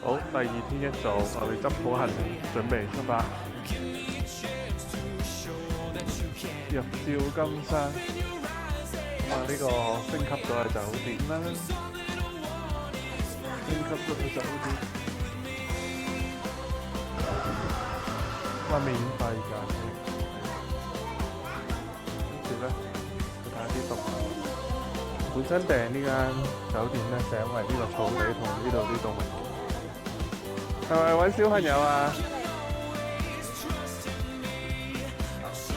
好，第二天一早，我哋執好行李，準備出發，入照金山。咁啊，呢個升級咗嘅酒店啦，升級咗嘅酒店，咁啊免費㗎，跟住咧，睇下啲動物。本身訂呢間酒店咧，就因為呢個草地同呢度啲動物園。係咪揾小朋友啊？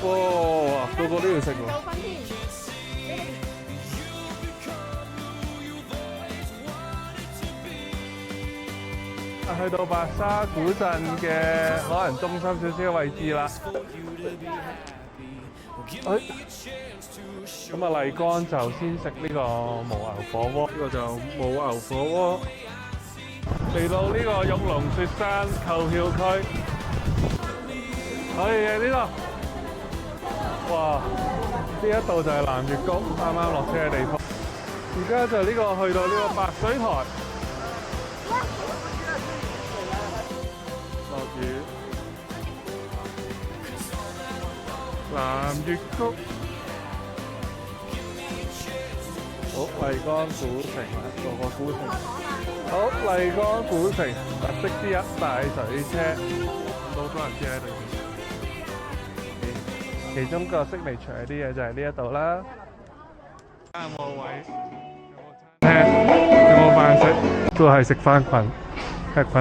哇！個個都要食喎。去到白沙古鎮嘅可能中心少少嘅位置啦。咁啊麗江就先食呢個牦牛火鍋，呢個就牦牛火鍋。嚟到呢個玉龍雪山購票區，可以嘅呢度。哇！呢一度就係南月谷啱啱落車嘅地方。而家就呢個去到呢個白水台。落雨。南月谷。好，麗江古城啦，個古城。好，麗江古城特色之一大水車，好多人知喺度。其中個識離除啲嘢就係呢一度啦。有冇位？有冇飯食？都係食翻裙，吃裙。